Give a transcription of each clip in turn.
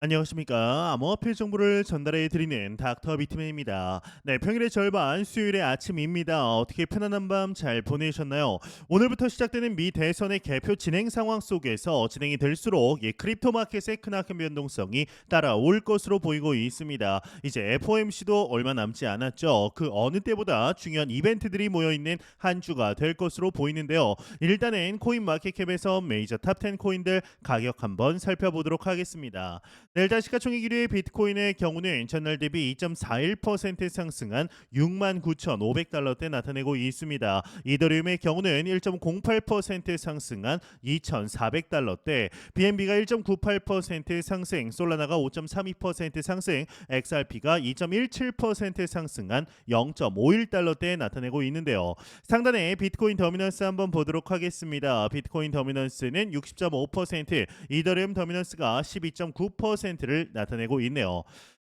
안녕하십니까. 암호화폐 정보를 전달해 드리는 닥터 비트맨입니다. 네, 평일의 절반, 수요일의 아침입니다. 어떻게 편안한 밤 잘 보내셨나요? 오늘부터 시작되는 미 대선의 개표 진행 상황 속에서 진행이 될수록 크립토 마켓의 크나큰 변동성이 따라올 것으로 보이고 있습니다. 이제 FOMC도 얼마 남지 않았죠. 그 어느 때보다 중요한 이벤트들이 모여 있는 한 주가 될 것으로 보이는데요. 일단은 코인 마켓캡에서 메이저 탑10 코인들 가격 한번 살펴보도록 하겠습니다. 내일 달 시가총액 1위의 비트코인의 경우는 전날 대비 2.41% 상승한 69,500달러대 나타내고 있습니다. 이더리움의 경우는 1.08% 상승한 2,400달러대, BNB가 1.98% 상승, 솔라나가 5.32% 상승, XRP가 2.17% 상승한 0.51달러대에 나타내고 있는데요. 상단에 비트코인 더미넌스 한번 보도록 하겠습니다. 비트코인 더미넌스는 60.5%, 이더리움 더미넌스가 12.9%를 나타내고 있네요.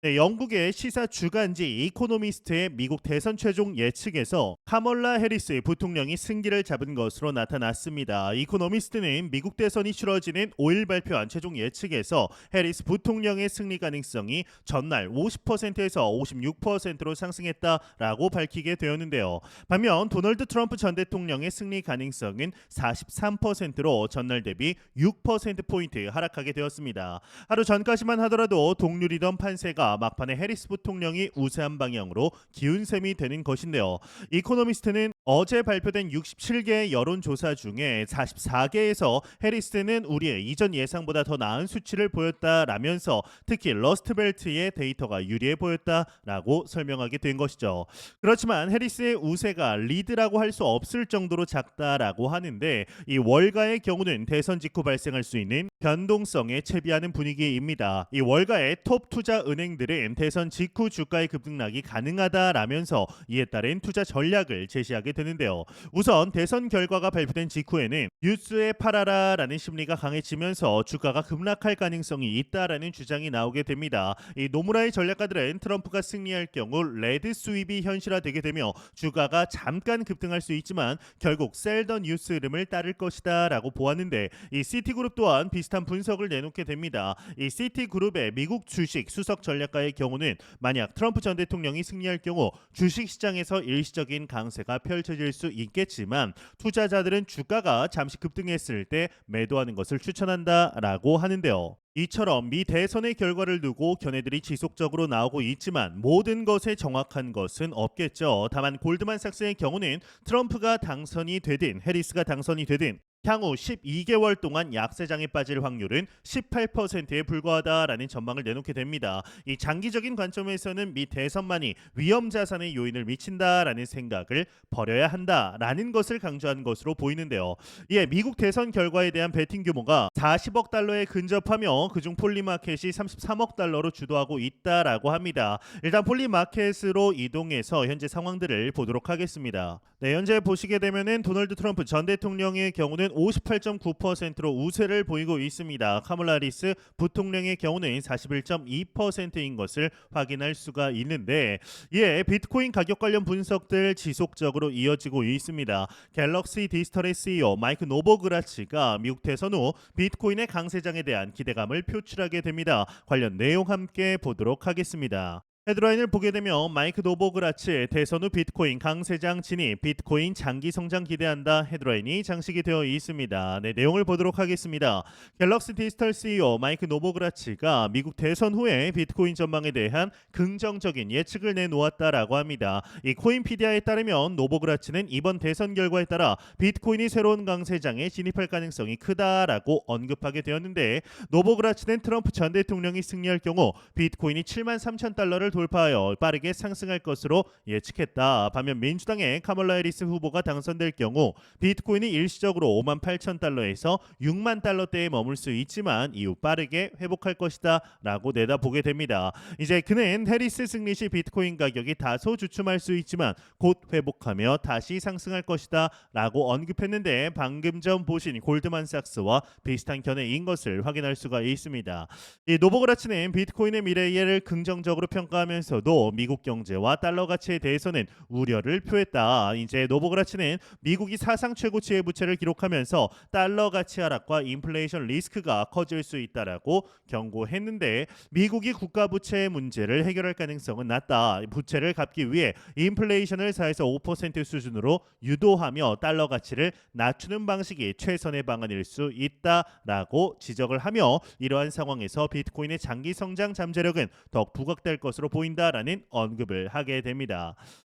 네, 영국의 시사 주간지 이코노미스트의 미국 대선 최종 예측에서 카멀라 해리스 부통령이 승기를 잡은 것으로 나타났습니다. 이코노미스트는 미국 대선이 치러지는 5일 발표한 최종 예측에서 해리스 부통령의 승리 가능성이 전날 50%에서 56%로 상승했다라고 밝히게 되었는데요. 반면 도널드 트럼프 전 대통령의 승리 가능성은 43%로 전날 대비 6%포인트 하락하게 되었습니다. 하루 전까지만 하더라도 동률이던 판세가 막판에 해리스 부통령이 우세한 방향으로 기운셈이 되는 것인데요. 이코노미스트는 어제 발표된 67개의 여론조사 중에 44개에서 해리스는 우리의 이전 예상보다 더 나은 수치를 보였다라면서 특히 러스트벨트의 데이터가 유리해 보였다라고 설명하게 된 것이죠. 그렇지만 해리스의 우세가 리드라고 할 수 없을 정도로 작다라고 하는데, 이 월가의 경우는 대선 직후 발생할 수 있는 변동성에 채비하는 분위기입니다. 이 월가의 톱 투자 은행들은 대선 직후 주가의 급등락이 가능하다라면서 이에 따른 투자 전략을 제시하게 되는데요. 우선 대선 결과가 발표된 직후에는 뉴스에 팔아라라는 심리가 강해지면서 주가가 급락할 가능성이 있다라는 주장이 나오게 됩니다. 이 노무라의 전략가들은 트럼프가 승리할 경우 레드 스윕이 현실화되게 되며 주가가 잠깐 급등할 수 있지만 결국 셀 더 뉴스 흐름을 따를 것이다라고 보았는데, 이 시티그룹 또한 비슷한 분석을 내놓게 됩니다. 이 시티그룹의 미국 주식 수석 전략가의 경우는 만약 트럼프 전 대통령이 승리할 경우 주식 시장에서 일시적인 강세가 펼쳐질 수 있겠지만 투자자들은 주가가 잠시 급등했을 때 매도하는 것을 추천한다라고 하는데요. 이처럼 미 대선의 결과를 두고 견해들이 지속적으로 나오고 있지만 모든 것에 정확한 것은 없겠죠. 다만 골드만삭스의 경우는 트럼프가 당선이 되든 해리스가 당선이 되든 향후 12개월 동안 약세장에 빠질 확률은 18%에 불과하다라는 전망을 내놓게 됩니다. 이 장기적인 관점에서는 미 대선만이 위험 자산의 요인을 미친다라는 생각을 버려야 한다라는 것을 강조한 것으로 보이는데요. 이에 미국 대선 결과에 대한 베팅 규모가 40억 달러에 근접하며 그중 폴리마켓이 33억 달러로 주도하고 있다라고 합니다. 일단 폴리마켓으로 이동해서 현재 상황들을 보도록 하겠습니다. 네, 현재 보시게 되면은 도널드 트럼프 전 대통령의 경우는 58.9%로 우세를 보이고 있습니다. 카멀라 해리스 부통령의 경우는 41.2%인 것을 확인할 수가 있는데, 이에 비트코인 가격 관련 분석들 지속적으로 이어지고 있습니다. 갤럭시 디지털의 CEO 마이크 노보그라치가 미국 대선 후 비트코인의 강세장에 대한 기대감을 표출하게 됩니다. 관련 내용 함께 보도록 하겠습니다. 헤드라인을 보게 되면 마이크 노보그라치 대선 후 비트코인 강세장 진입, 비트코인 장기 성장 기대한다 헤드라인이 장식이 되어 있습니다. 네, 내용을 보도록 하겠습니다. 갤럭시 디지털 CEO 마이크 노보그라치가 미국 대선 후에 비트코인 전망에 대한 긍정적인 예측을 내놓았다라고 합니다. 이 코인피디아에 따르면 노보그라치는 이번 대선 결과에 따라 비트코인이 새로운 강세장에 진입할 가능성이 크다라고 언급하게 되었는데, 노보그라치는 트럼프 전 대통령이 승리할 경우 비트코인이 73,000달러를 돌파하여 빠르게 상승할 것으로 예측했다. 반면 민주당의 카멀라 해리스 후보가 당선될 경우 비트코인이 일시적으로 58,000달러에서 6만 달러대에 머물 수 있지만 이후 빠르게 회복할 것이다 라고 내다보게 됩니다. 이제 그는 해리스 승리 시 비트코인 가격이 다소 주춤할 수 있지만 곧 회복하며 다시 상승할 것이다 라고 언급했는데, 방금 전 보신 골드만삭스와 비슷한 견해인 것을 확인할 수가 있습니다. 이 노보그라치는 비트코인의 미래를 긍정적으로 평가 불가하면서도 미국 경제와 달러 가치에 대해서는 우려를 표했다. 이제 노보그라치는 미국이 사상 최고치의 부채를 기록하면서 달러 가치 하락과 인플레이션 리스크가 커질 수 있다라고 경고했는데 미국이 국가 부채 문제를 해결할 가능성은 낮다. 부채를 갚기 위해 인플레이션을 4에서 5% 수준으로 유도하며 달러 가치를 낮추는 방식이 최선의 방안일 수 있다라고 지적을 하며 이러한 상황에서 비트코인의 장기 성장 잠재력은 더욱 부각될 것으로 보인다라는 언급을 하게 됩니다.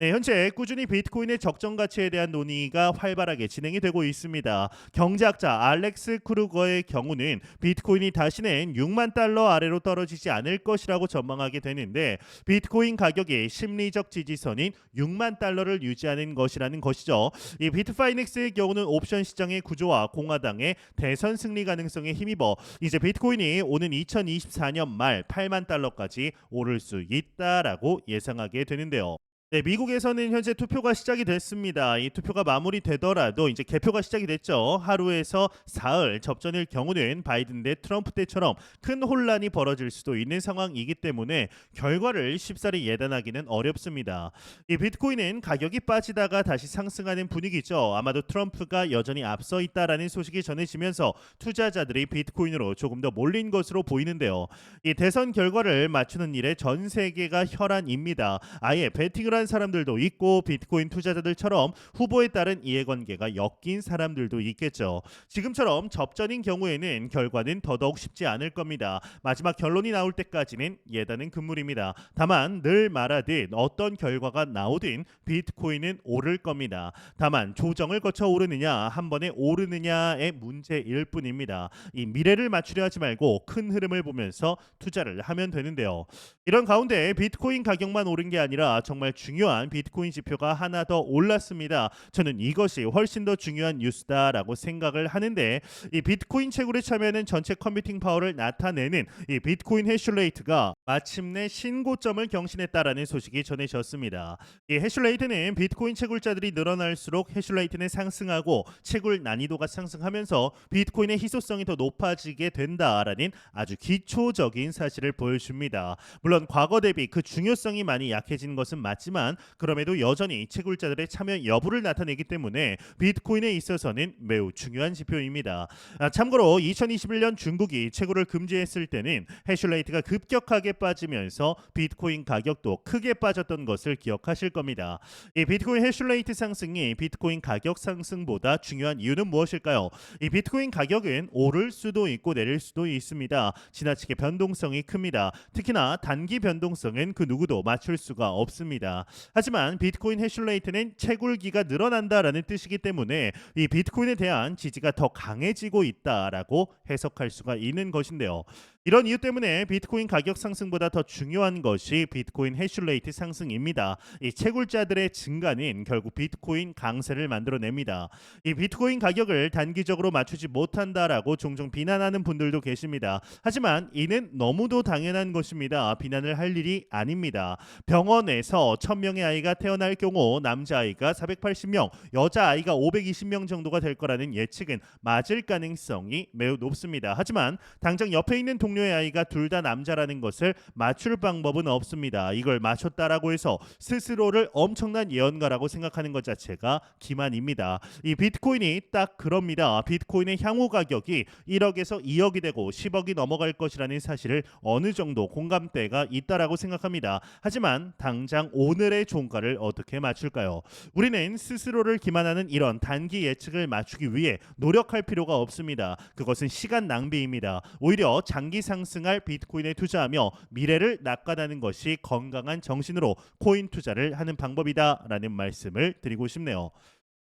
네, 현재 꾸준히 비트코인의 적정 가치에 대한 논의가 활발하게 진행이 되고 있습니다. 경제학자 알렉스 크루거의 경우는 비트코인이 다시는 6만 달러 아래로 떨어지지 않을 것이라고 전망하게 되는데 비트코인 가격이 심리적 지지선인 6만 달러를 유지하는 것이라는 것이죠. 이 비트파이넥스의 경우는 옵션 시장의 구조와 공화당의 대선 승리 가능성에 힘입어 이제 비트코인이 오는 2024년 말 8만 달러까지 오를 수 있다라고 예상하게 되는데요. 네, 미국에서는 현재 투표가 시작이 됐습니다. 이 투표가 마무리되더라도 이제 개표가 시작이 됐죠. 하루에서 사흘 접전일 경우는 바이든 대 트럼프 때처럼 큰 혼란이 벌어질 수도 있는 상황이기 때문에 결과를 쉽사리 예단하기는 어렵습니다. 이 비트코인은 가격이 빠지다가 다시 상승하는 분위기죠. 아마도 트럼프가 여전히 앞서 있다라는 소식이 전해지면서 투자자들이 비트코인으로 조금 더 몰린 것으로 보이는데요. 이 대선 결과를 맞추는 일에 전 세계가 혈안입니다. 아예 베팅을 한 사람들도 있고 비트코인 투자자들처럼 후보에 따른 이해관계가 엮인 사람들도 있겠죠. 지금처럼 접전인 경우에는 결과는 더더욱 쉽지 않을 겁니다. 마지막 결론이 나올 때까지는 예단은 금물입니다. 다만 늘 말하듯 어떤 결과가 나오든 비트코인은 오를 겁니다. 다만 조정을 거쳐 오르느냐 한 번에 오르느냐의 문제일 뿐입니다. 이 미래를 맞추려 하지 말고 큰 흐름을 보면서 투자를 하면 되는데요. 이런 가운데 비트코인 가격만 오른 게 아니라 정말 중요한 비트코인 지표가 하나 더 올랐습니다. 저는 이것이 훨씬 더 중요한 뉴스다라고 생각을 하는데 이 비트코인 채굴에 참여하는 전체 컴퓨팅 파워를 나타내는 이 비트코인 해슐레이트가 마침내 신고점을 경신했다라는 소식이 전해졌습니다. 이 해슐레이트는 비트코인 채굴자들이 늘어날수록 해슐레이트는 상승하고 채굴 난이도가 상승하면서 비트코인의 희소성이 더 높아지게 된다라는 아주 기초적인 사실을 보여줍니다. 물론 과거 대비 그 중요성이 많이 약해진 것은 맞지만 그럼에도 여전히 채굴자들의 참여 여부를 나타내기 때문에 비트코인에 있어서는 매우 중요한 지표입니다. 참고로 2021년 중국이 채굴을 금지했을 때는 해슐레이트가 급격하게 빠지면서 비트코인 가격도 크게 빠졌던 것을 기억하실 겁니다. 이 비트코인 해슐레이트 상승이 비트코인 가격 상승보다 중요한 이유는 무엇일까요? 이 비트코인 가격은 오를 수도 있고 내릴 수도 있습니다. 지나치게 변동성이 큽니다. 특히나 단기 변동성은 그 누구도 맞출 수가 없습니다. 하지만 비트코인 해슐레이트는 채굴기가 늘어난다라는 뜻이기 때문에 이 비트코인에 대한 지지가 더 강해지고 있다라고 해석할 수가 있는 것인데요. 이런 이유 때문에 비트코인 가격 상승보다 더 중요한 것이 비트코인 해슐레이트 상승입니다. 이 채굴자들의 증가는 결국 비트코인 강세를 만들어냅니다. 이 비트코인 가격을 단기적으로 맞추지 못한다라고 종종 비난하는 분들도 계십니다. 하지만 이는 너무도 당연한 것입니다. 비난을 할 일이 아닙니다. 병원에서 1000명의 아이가 태어날 경우 남자아이가 480명, 여자아이가 520명 정도가 될 거라는 예측은 맞을 가능성이 매우 높습니다. 하지만 당장 옆에 있는 동료의 아이가 둘 다 남자라는 것을 맞출 방법은 없습니다. 이걸 맞췄다라고 해서 스스로를 엄청난 예언가라고 생각하는 것 자체가 기만입니다. 이 비트코인이 딱 그럽니다. 비트코인의 향후 가격이 1억에서 2억이 되고 10억이 넘어갈 것이라는 사실을 어느 정도 공감대가 있다라고 생각합니다. 하지만 당장 오늘의 종가를 어떻게 맞출까요? 우리는 스스로를 기만하는 이런 단기 예측을 맞추기 위해 노력할 필요가 없습니다. 그것은 시간 낭비입니다. 오히려 장기 상승할 비트코인에 투자하며 미래를 낙관하는 것이 건강한 정신으로 코인 투자를 하는 방법이다라는 말씀을 드리고 싶네요.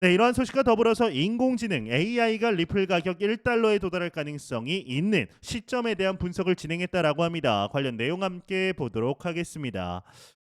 네, 이러한 소식과 더불어서 인공지능 AI가 리플 가격 1달러에 도달할 가능성이 있는 시점에 대한 분석을 진행했다라고 합니다. 관련 내용 함께 보도록 하겠습니다.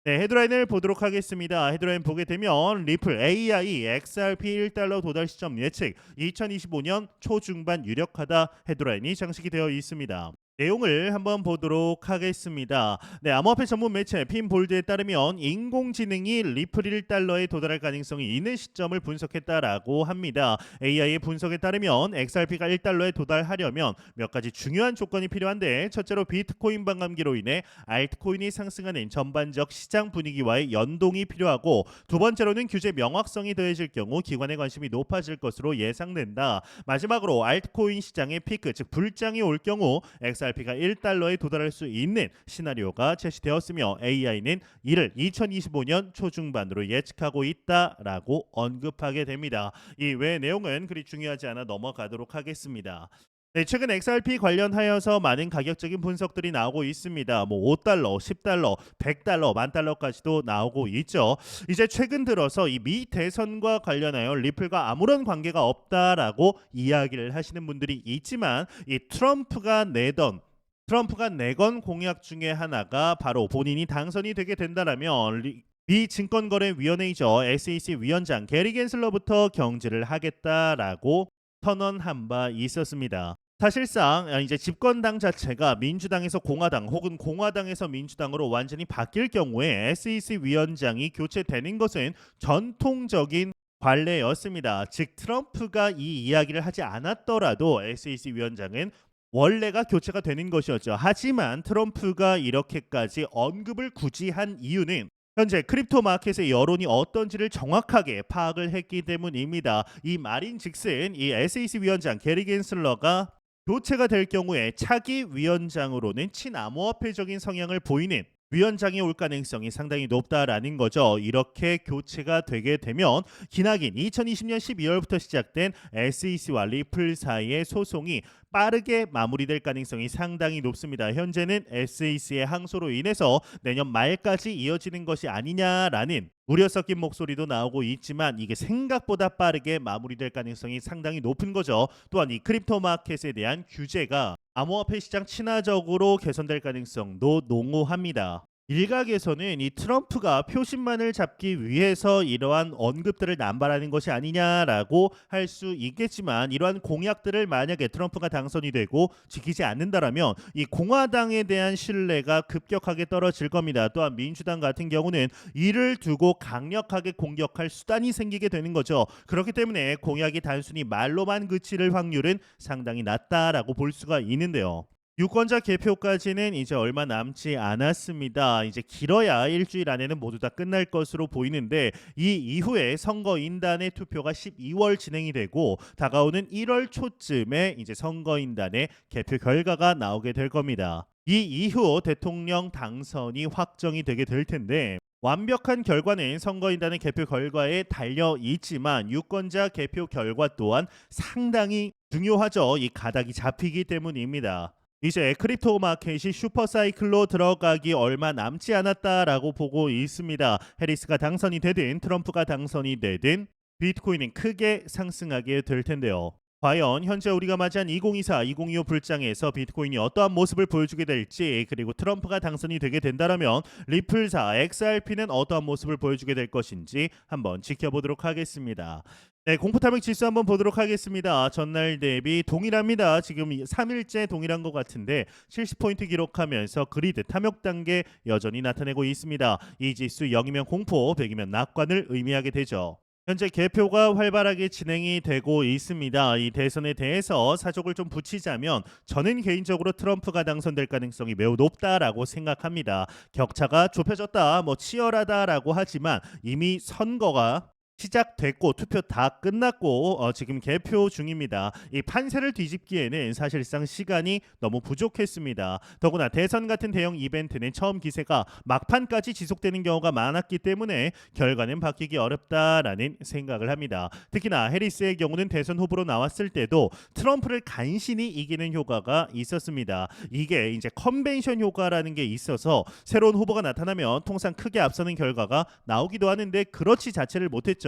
네, 헤드라인을 보도록 하겠습니다. 헤드라인 보게 되면 리플 AI XRP 1달러 도달 시점 예측 2025년 초중반 유력하다 헤드라인이 장식이 되어 있습니다. 내용을 한번 보도록 하겠습니다. 네, 암호화폐 전문 매체 핀볼드에 따르면 인공지능이 리플 1달러에 도달할 가능성이 있는 시점을 분석했다라고 합니다. AI의 분석에 따르면 XRP가 1달러에 도달하려면 몇 가지 중요한 조건이 필요한데, 첫째로 비트코인 반감기로 인해 알트코인이 상승하는 전반적 시장 분위기와의 연동이 필요하고, 두 번째로는 규제 명확성이 더해질 경우 기관의 관심이 높아질 것으로 예상된다. 마지막으로 알트코인 시장의 피크, 즉 불장이 올 경우 XRP가 1달러에 도달할 수 있는 시나리오가 제시되었으며, AI는 이를 2025년 초중반으로 예측하고 있다라고 언급하게 됩니다. 이 외 내용은 그리 중요하지 않아 넘어가도록 하겠습니다. 네, 최근 XRP 관련하여서 많은 가격적인 분석들이 나오고 있습니다. 뭐 5달러, 10달러, 100달러, 만 달러까지도 나오고 있죠. 이제 최근 들어서 이 미 대선과 관련하여 리플과 아무런 관계가 없다라고 이야기를 하시는 분들이 있지만, 이 트럼프가 내건 공약 중에 하나가 바로 본인이 당선이 되게 된다라면 미 증권거래위원회이죠. SEC 위원장 게리 겐슬러부터 경질을 하겠다라고 선언한 바 있었습니다. 사실상 이제 집권당 자체가 민주당에서 공화당 혹은 공화당에서 민주당으로 완전히 바뀔 경우에 SEC 위원장이 교체되는 것은 전통적인 관례였습니다. 즉 트럼프가 이 이야기를 하지 않았더라도 SEC 위원장은 원래가 교체가 되는 것이었죠. 하지만 트럼프가 이렇게까지 언급을 굳이 한 이유는 현재 크립토 마켓의 여론이 어떤지를 정확하게 파악을 했기 때문입니다. 이 말인즉슨 이 SEC 위원장 게리 겐슬러가 교체가 될 경우에 차기 위원장으로는 친암호화폐적인 성향을 보이는 위원장이 올 가능성이 상당히 높다라는 거죠. 이렇게 교체가 되게 되면 기나긴 2020년 12월부터 시작된 SEC와 리플 사이의 소송이 빠르게 마무리될 가능성이 상당히 높습니다. 현재는 SEC의 항소로 인해서 내년 말까지 이어지는 것이 아니냐라는 우려 섞인 목소리도 나오고 있지만, 이게 생각보다 빠르게 마무리될 가능성이 상당히 높은 거죠. 또한 이 크립토 마켓에 대한 규제가 암호화폐 시장 친화적으로 개선될 가능성도 농후합니다. 일각에서는 이 트럼프가 표심만을 잡기 위해서 이러한 언급들을 남발하는 것이 아니냐라고 할 수 있겠지만, 이러한 공약들을 만약에 트럼프가 당선이 되고 지키지 않는다라면 이 공화당에 대한 신뢰가 급격하게 떨어질 겁니다. 또한 민주당 같은 경우는 이를 두고 강력하게 공격할 수단이 생기게 되는 거죠. 그렇기 때문에 공약이 단순히 말로만 그칠 확률은 상당히 낮다라고 볼 수가 있는데요. 유권자 개표까지는 이제 얼마 남지 않았습니다. 이제 길어야 일주일 안에는 모두 다 끝날 것으로 보이는데, 이 이후에 선거인단의 투표가 12월 진행이 되고 다가오는 1월 초쯤에 이제 선거인단의 개표 결과가 나오게 될 겁니다. 이 이후 대통령 당선이 확정이 되게 될 텐데, 완벽한 결과는 선거인단의 개표 결과에 달려 있지만 유권자 개표 결과 또한 상당히 중요하죠. 이 가닥이 잡히기 때문입니다. 이제 크립토 마켓이 슈퍼사이클로 들어가기 얼마 남지 않았다라고 보고 있습니다. 해리스가 당선이 되든 트럼프가 당선이 되든 비트코인은 크게 상승하게 될 텐데요. 과연 현재 우리가 맞이한 2024, 2025 불장에서 비트코인이 어떠한 모습을 보여주게 될지, 그리고 트럼프가 당선이 되게 된다면 리플사 XRP는 어떠한 모습을 보여주게 될 것인지 한번 지켜보도록 하겠습니다. 네, 공포탐욕 지수 한번 보도록 하겠습니다. 전날 대비 동일합니다. 지금 3일째 동일한 것 같은데 70포인트 기록하면서 그리드 탐욕 단계 여전히 나타내고 있습니다. 이 지수 0이면 공포, 100이면 낙관을 의미하게 되죠. 현재 개표가 활발하게 진행이 되고 있습니다. 이 대선에 대해서 사족을 좀 붙이자면 저는 개인적으로 트럼프가 당선될 가능성이 매우 높다라고 생각합니다. 격차가 좁혀졌다, 뭐 치열하다라고 하지만 이미 선거가 시작됐고 투표 다 끝났고 지금 개표 중입니다. 이 판세를 뒤집기에는 사실상 시간이 너무 부족했습니다. 더구나 대선 같은 대형 이벤트는 처음 기세가 막판까지 지속되는 경우가 많았기 때문에 결과는 바뀌기 어렵다라는 생각을 합니다. 특히나 해리스의 경우는 대선 후보로 나왔을 때도 트럼프를 간신히 이기는 효과가 있었습니다. 이게 이제 컨벤션 효과라는 게 있어서 새로운 후보가 나타나면 통상 크게 앞서는 결과가 나오기도 하는데 그렇지 자체를 못했죠.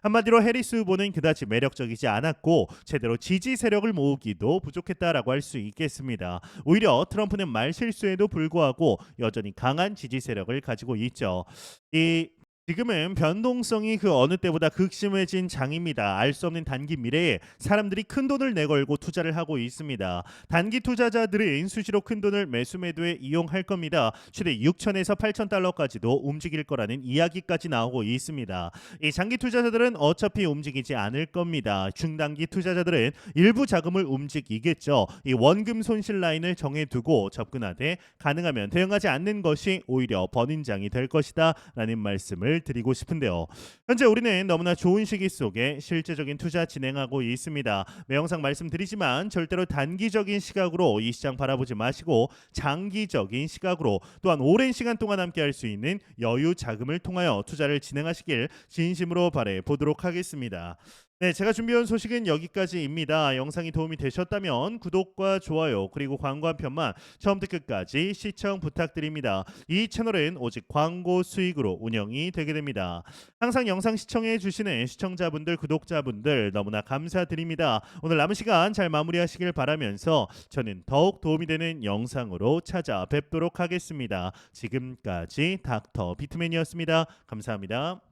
한마디로 해리스 후보는 그다지 매력적이지 않았고 제대로 지지 세력을 모으기도 부족했다라고 할 수 있겠습니다. 오히려 트럼프는 말 실수에도 불구하고 여전히 강한 지지 세력을 가지고 있죠. 이 지금은 변동성이 그 어느 때보다 극심해진 장입니다. 알 수 없는 단기 미래에 사람들이 큰 돈을 내걸고 투자를 하고 있습니다. 단기 투자자들은 수시로 큰 돈을 매수 매도에 이용할 겁니다. 최대 6천에서 8천 달러까지도 움직일 거라는 이야기까지 나오고 있습니다. 이 장기 투자자들은 어차피 움직이지 않을 겁니다. 중단기 투자자들은 일부 자금을 움직이겠죠. 이 원금 손실 라인을 정해두고 접근하되 가능하면 대응하지 않는 것이 오히려 번인장이 될 것이다라는 말씀을 드리고 싶은데요. 현재 우리는 너무나 좋은 시기 속에 실제적인 투자 진행하고 있습니다. 매 영상 말씀드리지만 절대로 단기적인 시각으로 이 시장 바라보지 마시고 장기적인 시각으로 또한 오랜 시간 동안 함께 할 수 있는 여유 자금을 통하여 투자를 진행하시길 진심으로 바래 보도록 하겠습니다. 네, 제가 준비한 소식은 여기까지입니다. 영상이 도움이 되셨다면 구독과 좋아요 그리고 광고 한 편만 처음부터 끝까지 시청 부탁드립니다. 이 채널은 오직 광고 수익으로 운영이 되게 됩니다. 항상 영상 시청해 주시는 시청자분들, 구독자분들 너무나 감사드립니다. 오늘 남은 시간 잘 마무리하시길 바라면서 저는 더욱 도움이 되는 영상으로 찾아뵙도록 하겠습니다. 지금까지 닥터 비트맨이었습니다. 감사합니다.